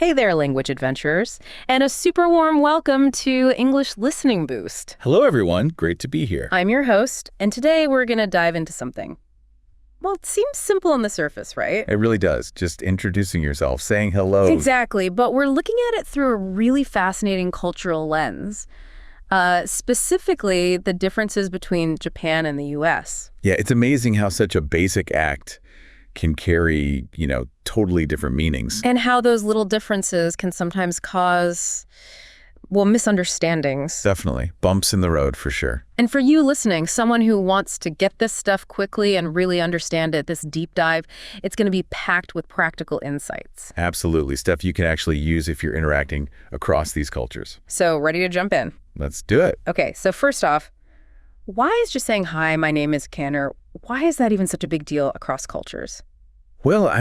Hey there, language adventurers, and a super warm welcome to English Listening Boost. Hello, everyone. Great to be here. I'm your host, and today we're going to dive into something. Well, it seems simple on the surface, right? It really does. Just introducing yourself, saying hello. Exactly, but we're looking at it through a really fascinating cultural lens. Specifically, the differences between Japan and the U.S. Yeah, it's amazing how such a basic act can carry, totally different meanings. And how those little differences can sometimes cause, misunderstandings. Definitely. Bumps in the road, for sure. And for you listening, someone who wants to get this stuff quickly and really understand it, this deep dive, it's going to be packed with practical insights. Absolutely. Stuff you can actually use if you're interacting across these cultures. So, ready to jump in? Let's do it. Okay, so first off, why is just saying, hi, my name is Canner, why is that even such a big deal across cultures? Well,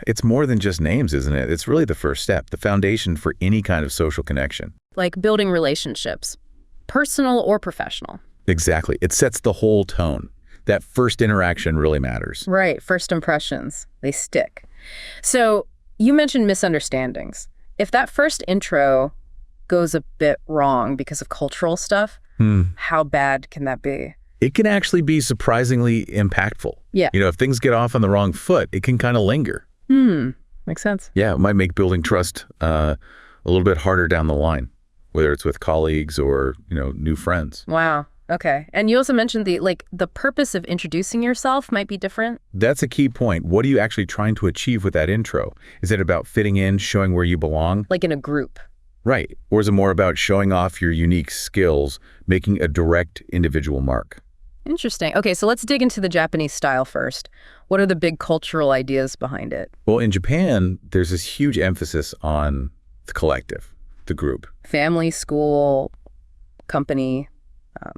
it's more than just names, isn't it? It's really the first step, the foundation for any kind of social connection. Like building relationships, personal or professional. Exactly. It sets the whole tone. That first interaction really matters. Right. First impressions, they stick. So you mentioned misunderstandings. If that first intro goes a bit wrong because of cultural stuff, how bad can that be? It can actually be surprisingly impactful. Yeah. If things get off on the wrong foot, it can kind of linger. Makes sense. Yeah, it might make building trust a little bit harder down the line, whether it's with colleagues or, new friends. Wow. Okay. And you also mentioned the purpose of introducing yourself might be different. That's a key point. What are you actually trying to achieve with that intro? Is it about fitting in, showing where you belong? Like in a group. Right. Or is it more about showing off your unique skills, making a direct individual mark? Interesting. Okay, so let's dig into the Japanese style first. What are the big cultural ideas behind it? Well, in Japan, there's this huge emphasis on the collective, the group. Family, school, company,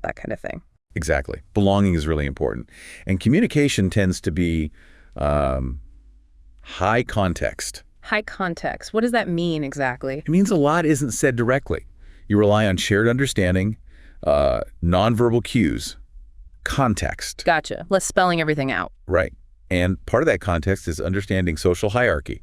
that kind of thing. Exactly. Belonging is really important. And communication tends to be high context. High context. What does that mean exactly? It means a lot isn't said directly. You rely on shared understanding, nonverbal cues, context. Gotcha. Less spelling everything out. Right. And part of that context is understanding social hierarchy.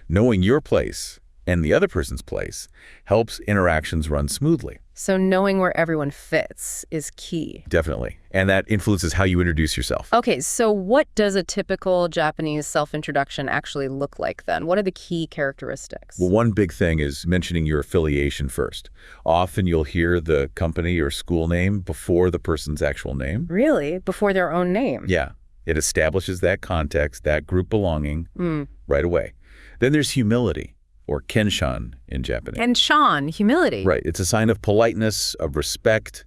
Knowing your place and the other person's place helps interactions run smoothly. So knowing where everyone fits is key. Definitely. And that influences how you introduce yourself. Okay, so what does a typical Japanese self-introduction actually look like then? What are the key characteristics? Well, one big thing is mentioning your affiliation first. Often you'll hear the company or school name before the person's actual name. Really? Before their own name? Yeah. It establishes that context, that group belonging right away. Then there's humility, or kenshan in Japanese. Kenshan, humility. Right. It's a sign of politeness, of respect,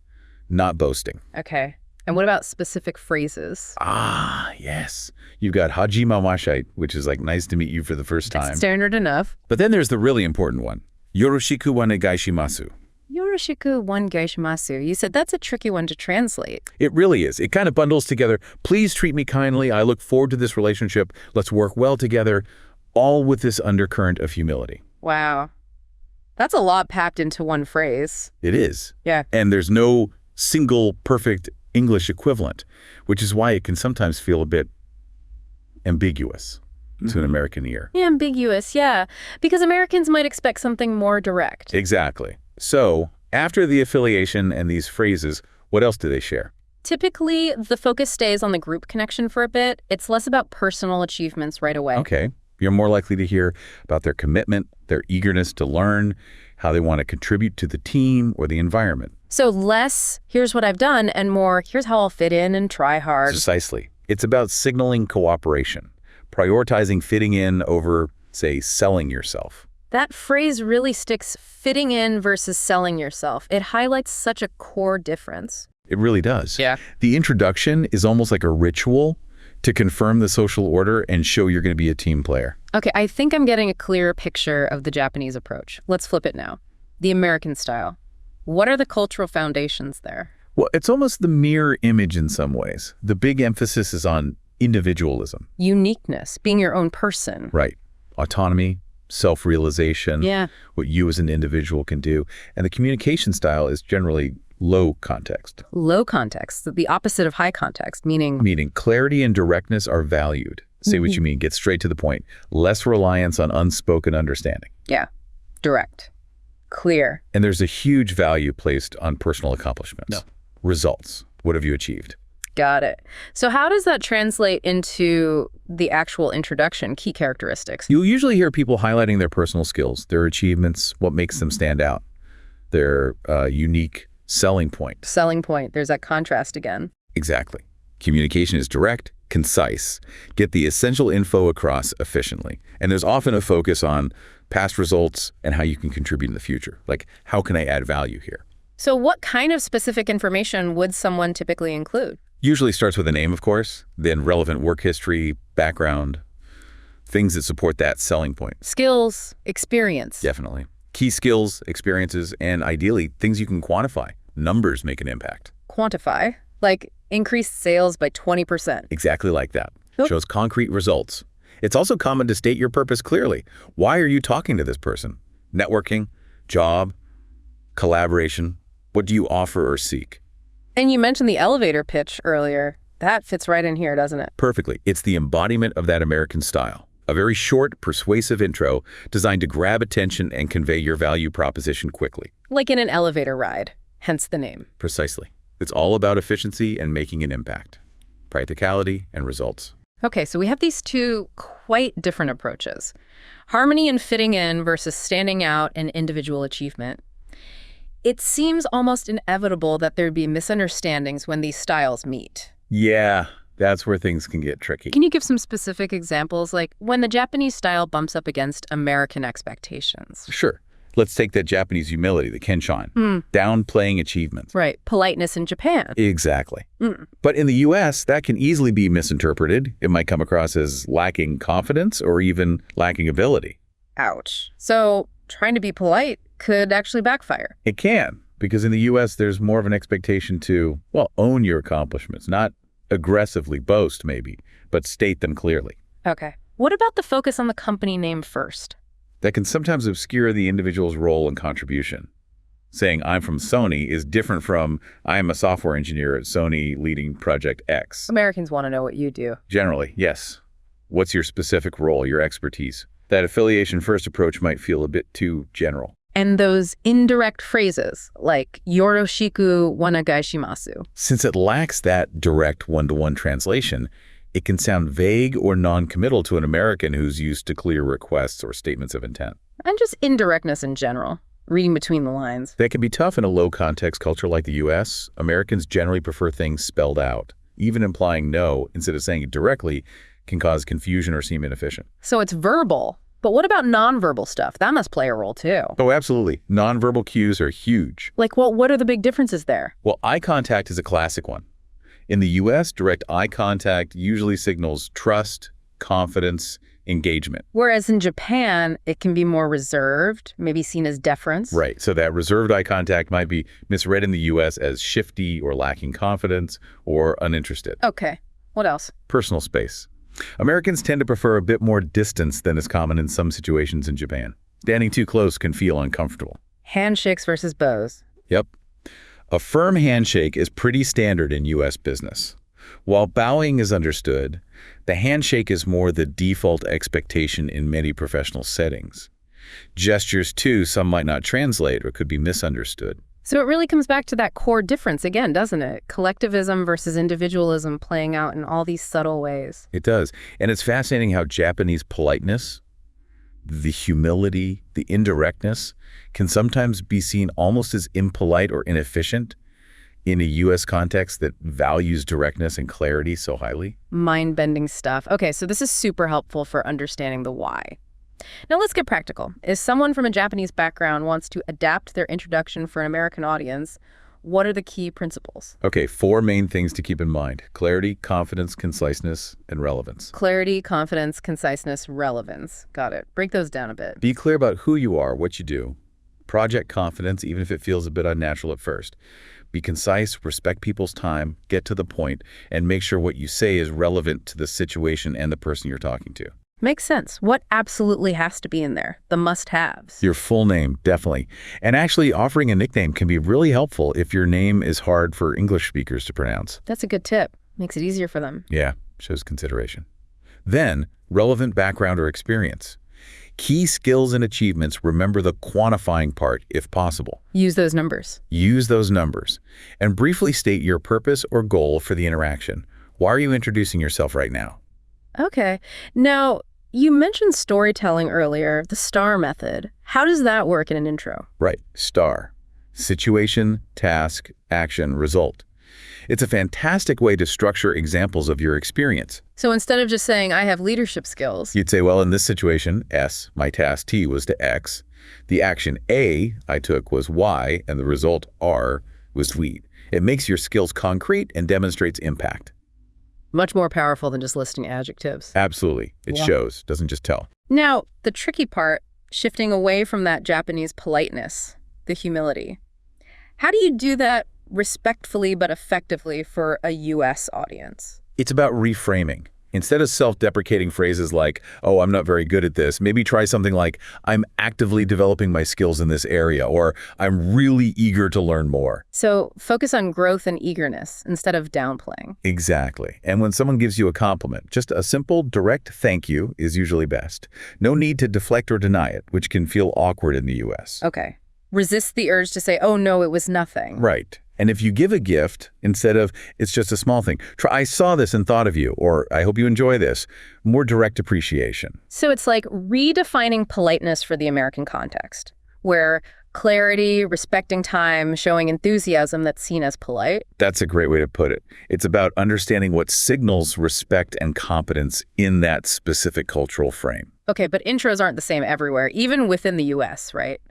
not boasting. Okay. And what about specific phrases? Ah, yes. You've got hajimemashite, which is like nice to meet you for the first time. That's standard enough. But then there's the really important one. Yoroshiku wa onegaishimasu. Yoroshiku onegaishimasu. You said that's a tricky one to translate. It really is. It kind of bundles together, please treat me kindly. I look forward to this relationship. Let's work well together. All with this undercurrent of humility. Wow. That's a lot packed into one phrase. It is. Yeah. And there's no single perfect English equivalent, which is why it can sometimes feel a bit ambiguous to an American ear. Yeah, ambiguous, yeah. Because Americans might expect something more direct. Exactly. So after the affiliation and these phrases, what else do they share? Typically, the focus stays on the group connection for a bit. It's less about personal achievements right away. Okay. You're more likely to hear about their commitment, their eagerness to learn, how they want to contribute to the team or the environment. So less, here's what I've done, and more, here's how I'll fit in and try hard. Precisely. It's about signaling cooperation, prioritizing fitting in over, say, selling yourself. That phrase really sticks, fitting in versus selling yourself. It highlights such a core difference. It really does. Yeah. The introduction is almost like a ritual to confirm the social order and show you're going to be a team player. Okay, I think I'm getting a clearer picture of the Japanese approach. Let's flip it now. The American style. What are the cultural foundations there? Well, it's almost the mirror image in some ways. The big emphasis is on individualism. Uniqueness, being your own person. Right. Autonomy, self-realization, what you as an individual can do. And the communication style is generally low context. Low context, the opposite of high context, meaning? Meaning clarity and directness are valued. Say what you mean. Get straight to the point. Less reliance on unspoken understanding. Yeah. Direct. Clear. And there's a huge value placed on personal accomplishments. No. Results. What have you achieved? Got it. So how does that translate into the actual introduction, key characteristics? You'll usually hear people highlighting their personal skills, their achievements, what makes them stand out, their unique selling point. Selling point. There's that contrast again. Exactly. Communication is direct, concise. Get the essential info across efficiently. And there's often a focus on past results and how you can contribute in the future. Like, how can I add value here? So what kind of specific information would someone typically include? Usually starts with a name, of course, then relevant work history, background, things that support that selling point. Skills, experience. Definitely. Key skills, experiences, and ideally, things you can quantify. Numbers make an impact. Quantify, like increased sales by 20%. Exactly like that. Yep. Shows concrete results. It's also common to state your purpose clearly. Why are you talking to this person? Networking, job, collaboration. What do you offer or seek? And you mentioned the elevator pitch earlier. That fits right in here, doesn't it? Perfectly. It's the embodiment of that American style. A very short, persuasive intro designed to grab attention and convey your value proposition quickly. Like in an elevator ride, hence the name. Precisely. It's all about efficiency and making an impact. Practicality and results. Okay, so we have these two quite different approaches. Harmony and fitting in versus standing out and individual achievement. It seems almost inevitable that there'd be misunderstandings when these styles meet. Yeah, that's where things can get tricky. Can you give some specific examples, like when the Japanese style bumps up against American expectations? Sure. Let's take that Japanese humility, the kenshan, downplaying achievements. Right, politeness in Japan. Exactly. But in the U.S., that can easily be misinterpreted. It might come across as lacking confidence or even lacking ability. Ouch. So trying to be polite could actually backfire. It can, because in the U.S., there's more of an expectation to, well, own your accomplishments, not aggressively boast maybe, but state them clearly. Okay. What about the focus on the company name first? That can sometimes obscure the individual's role and contribution. Saying I'm from Sony is different from I'm a software engineer at Sony leading Project X. Americans want to know what you do. Generally, yes. What's your specific role, your expertise? That affiliation first approach might feel a bit too general. And those indirect phrases like yoroshiku wanagaishimasu. Since it lacks that direct one-to-one translation, it can sound vague or non-committal to an American who's used to clear requests or statements of intent. And just indirectness in general, reading between the lines. That can be tough in a low-context culture like the U.S. Americans generally prefer things spelled out. Even implying no instead of saying it directly can cause confusion or seem inefficient. So it's verbal. But what about nonverbal stuff? That must play a role too. Oh, absolutely. Nonverbal cues are huge. Like, what are the big differences there? Well, eye contact is a classic one. In the U.S., direct eye contact usually signals trust, confidence, engagement. Whereas in Japan, it can be more reserved, maybe seen as deference. Right. So that reserved eye contact might be misread in the U.S. as shifty or lacking confidence or uninterested. Okay. What else? Personal space. Americans tend to prefer a bit more distance than is common in some situations in Japan. Standing too close can feel uncomfortable. Handshakes versus bows. Yep. A firm handshake is pretty standard in U.S. business. While bowing is understood, the handshake is more the default expectation in many professional settings. Gestures, too, some might not translate or could be misunderstood. So it really comes back to that core difference again, doesn't it? Collectivism versus individualism playing out in all these subtle ways. It does. And it's fascinating how Japanese politeness, the humility, the indirectness, can sometimes be seen almost as impolite or inefficient in a U.S. context that values directness and clarity so highly. Mind-bending stuff. Okay, so this is super helpful for understanding the why. Now let's get practical. If someone from a Japanese background wants to adapt their introduction for an American audience, what are the key principles? Okay, 4 main things to keep in mind. Clarity, confidence, conciseness, and relevance. Clarity, confidence, conciseness, relevance. Got it. Break those down a bit. Be clear about who you are, what you do. Project confidence, even if it feels a bit unnatural at first. Be concise, respect people's time, get to the point, and make sure what you say is relevant to the situation and the person you're talking to. Makes sense. What absolutely has to be in there? The must-haves. Your full name, definitely. And actually, offering a nickname can be really helpful if your name is hard for English speakers to pronounce. That's a good tip. Makes it easier for them. Yeah, shows consideration. Then, relevant background or experience. Key skills and achievements, remember the quantifying part if possible. Use those numbers. Use those numbers. And briefly state your purpose or goal for the interaction. Why are you introducing yourself right now? Okay. Now, you mentioned storytelling earlier, the STAR method. How does that work in an intro? Right, STAR. Situation, task, action, result. It's a fantastic way to structure examples of your experience. So instead of just saying, I have leadership skills, You'd say, well, in this situation, S, my task T was to X. The action A I took was Y, and the result R was Z. It makes your skills concrete and demonstrates impact. much more powerful than just listing adjectives. Absolutely. It shows, doesn't just tell. Now, the tricky part, shifting away from that Japanese politeness, the humility. How do you do that respectfully but effectively for a U.S. audience? It's about reframing. Instead of self-deprecating phrases like, oh, I'm not very good at this, maybe try something like, I'm actively developing my skills in this area, or I'm really eager to learn more. So focus on growth and eagerness instead of downplaying. Exactly. And when someone gives you a compliment, just a simple, direct thank you is usually best. No need to deflect or deny it, which can feel awkward in the U.S. Okay. Resist the urge to say, oh, no, it was nothing. Right. And if you give a gift, instead of, it's just a small thing, try, I saw this and thought of you, or I hope you enjoy this, more direct appreciation. So it's like redefining politeness for the American context, where clarity, respecting time, showing enthusiasm that's seen as polite. That's a great way to put it. It's about understanding what signals respect and competence in that specific cultural frame. Okay, but intros aren't the same everywhere, even within the U.S., right?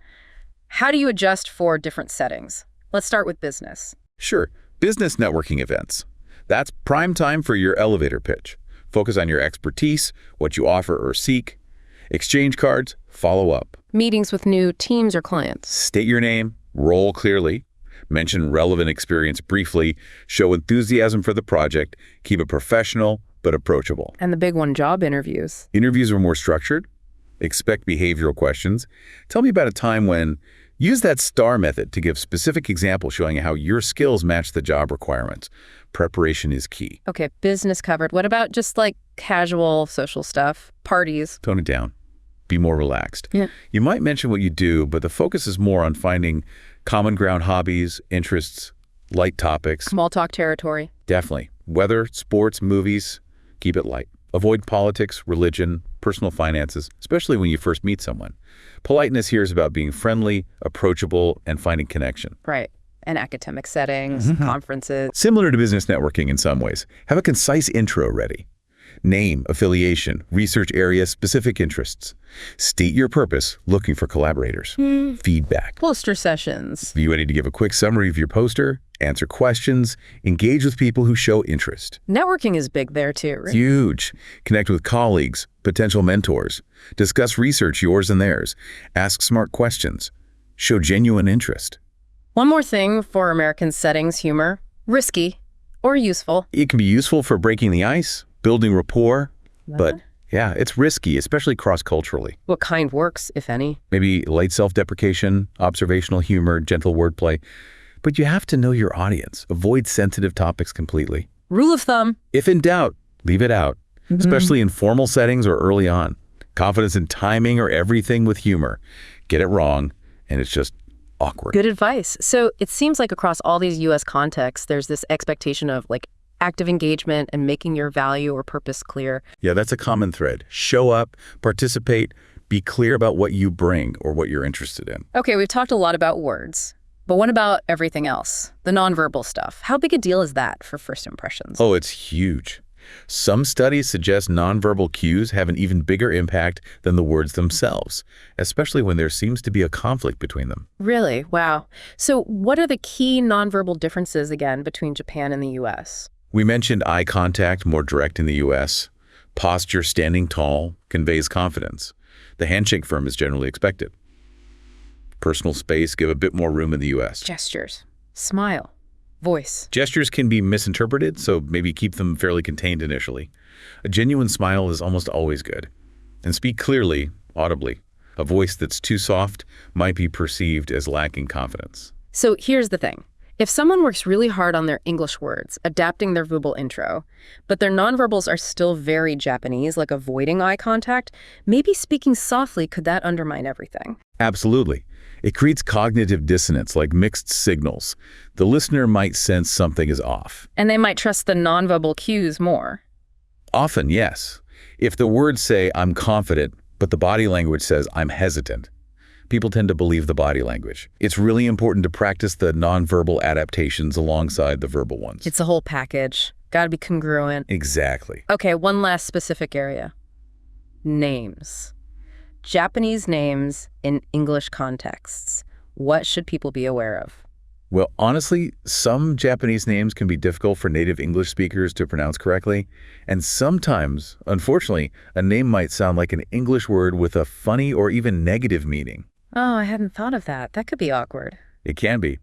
How do you adjust for different settings? Let's start with business. Sure. Business networking events. That's prime time for your elevator pitch. Focus on your expertise, what you offer or seek. Exchange cards, follow up. Meetings with new teams or clients. State your name, role clearly, mention relevant experience briefly, show enthusiasm for the project, keep it professional but approachable. And the big one, job interviews. Interviews are more structured. Expect behavioral questions. Tell me about a time when use that STAR method to give specific examples showing how your skills match the job requirements. Preparation is key. Okay, business covered. What about just like casual social stuff, parties? Tone it down. Be more relaxed. Yeah. You might mention what you do, but the focus is more on finding common ground hobbies, interests, light topics. Small talk territory. Definitely. Weather, sports, movies, keep it light. Avoid politics, religion, personal finances, especially when you first meet someone. Politeness here is about being friendly, approachable, and finding connection. Right. And academic settings, conferences. Similar to business networking in some ways. Have a concise intro ready. Name, affiliation, research area, specific interests. State your purpose, looking for collaborators. Feedback. Poster sessions. You ready to give a quick summary of your poster? Answer questions, engage with people who show interest. Networking is big there too, right? Huge. Connect with colleagues, potential mentors. Discuss research, yours and theirs. Ask smart questions. Show genuine interest. One more thing for American settings, humor. Risky or useful. It can be useful for breaking the ice, building rapport, but yeah, it's risky, especially cross-culturally. What kind works, if any? Maybe light self-deprecation, observational humor, gentle wordplay. But you have to know your audience. Avoid sensitive topics completely. Rule of thumb. If in doubt, leave it out, especially in formal settings or early on. Confidence in timing or everything with humor. Get it wrong, and it's just awkward. Good advice. So it seems like across all these U.S. contexts, there's this expectation of like active engagement and making your value or purpose clear. Yeah, that's a common thread. Show up, participate, be clear about what you bring or what you're interested in. Okay, we've talked a lot about words. But what about everything else? The nonverbal stuff. How big a deal is that for first impressions? Oh, it's huge. Some studies suggest nonverbal cues have an even bigger impact than the words themselves, especially when there seems to be a conflict between them. Really? Wow. So what are the key nonverbal differences, again, between Japan and the U.S.? We mentioned eye contact, more direct in the U.S. Posture, standing tall, conveys confidence. The handshake firm is generally expected. Personal space, give a bit more room in the U.S. Gestures. Smile. Voice. Gestures can be misinterpreted, so maybe keep them fairly contained initially. A genuine smile is almost always good. And speak clearly, audibly. A voice that's too soft might be perceived as lacking confidence. So here's the thing. If someone works really hard on their English words, adapting their verbal intro, but their nonverbals are still very Japanese, like avoiding eye contact, maybe speaking softly, could that undermine everything? Absolutely. It creates cognitive dissonance, like mixed signals. The listener might sense something is off. And they might trust the nonverbal cues more. Often, yes. If the words say, I'm confident, but the body language says, I'm hesitant, people tend to believe the body language. It's really important to practice the nonverbal adaptations alongside the verbal ones. It's a whole package. Gotta be congruent. Exactly. Okay, one last specific area. Names. Japanese names in English contexts. What should people be aware of? Well, honestly, some Japanese names can be difficult for native English speakers to pronounce correctly. And sometimes, unfortunately, a name might sound like an English word with a funny or even negative meaning. Oh, I hadn't thought of that. That could be awkward. It can be.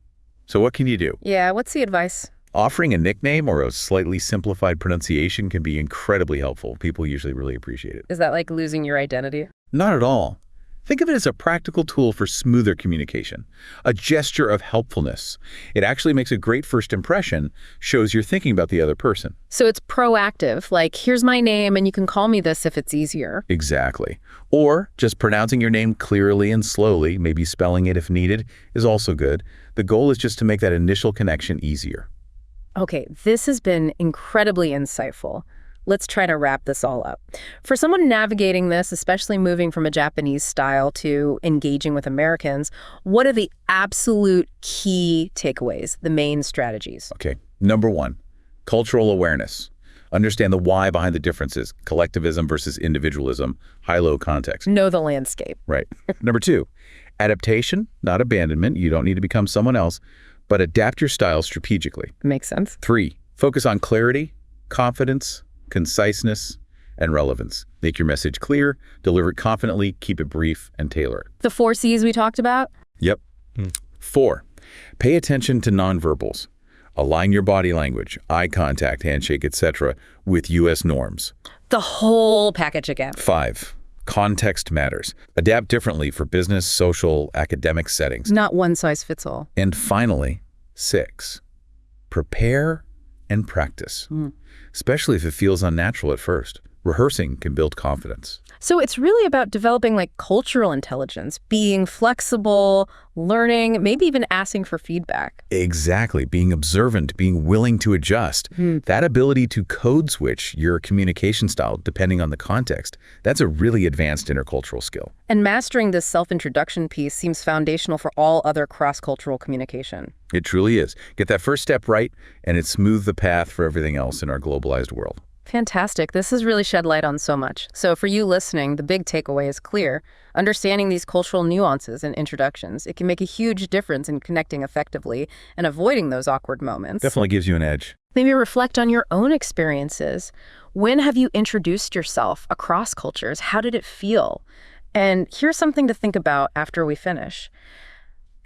So what can you do? Yeah, what's the advice? Offering a nickname or a slightly simplified pronunciation can be incredibly helpful. People usually really appreciate it. Is that like losing your identity? Not at all. Think of it as a practical tool for smoother communication, a gesture of helpfulness. It actually makes a great first impression, shows you're thinking about the other person. So it's proactive, like, here's my name and you can call me this if it's easier. Exactly. Or just pronouncing your name clearly and slowly, maybe spelling it if needed, is also good. The goal is just to make that initial connection easier. Okay, this has been incredibly insightful. Let's try to wrap this all up. For someone navigating this, especially moving from a Japanese style to engaging with Americans, what are the absolute key takeaways, the main strategies? Okay. Number 1, cultural awareness. Understand the why behind the differences, collectivism versus individualism, high-low context. Know the landscape. Right. Number 2, adaptation, not abandonment. You don't need to become someone else, but adapt your style strategically. Makes sense. 3, focus on clarity, confidence, conciseness, and relevance. Make your message clear, deliver it confidently, keep it brief, and tailor it. The 4 C's we talked about? Yep. 4, pay attention to nonverbals. Align your body language, eye contact, handshake, etc. with U.S. norms. The whole package again. 5, context matters. Adapt differently for business, social, academic settings. Not one size fits all. And finally, 6, prepare and practice, especially if it feels unnatural at first. Rehearsing can build confidence. So it's really about developing like cultural intelligence, being flexible, learning, maybe even asking for feedback. Exactly. Being observant, being willing to adjust. That ability to code switch your communication style depending on the context, that's a really advanced intercultural skill. And mastering this self-introduction piece seems foundational for all other cross-cultural communication. It truly is. Get that first step right, and it smooths the path for everything else in our globalized world. Fantastic. This has really shed light on so much. So for you listening, the big takeaway is clear. Understanding these cultural nuances and introductions, it can make a huge difference in connecting effectively and avoiding those awkward moments. Definitely gives you an edge. Maybe reflect on your own experiences. When have you introduced yourself across cultures? How did it feel? And here's something to think about after we finish.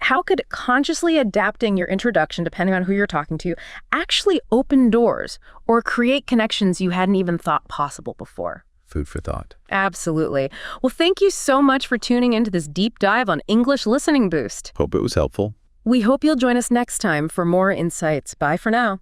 How could consciously adapting your introduction, depending on who you're talking to, actually open doors or create connections you hadn't even thought possible before? Food for thought. Absolutely. Well, thank you so much for tuning into this deep dive on English Listening Boost. Hope it was helpful. We hope you'll join us next time for more insights. Bye for now.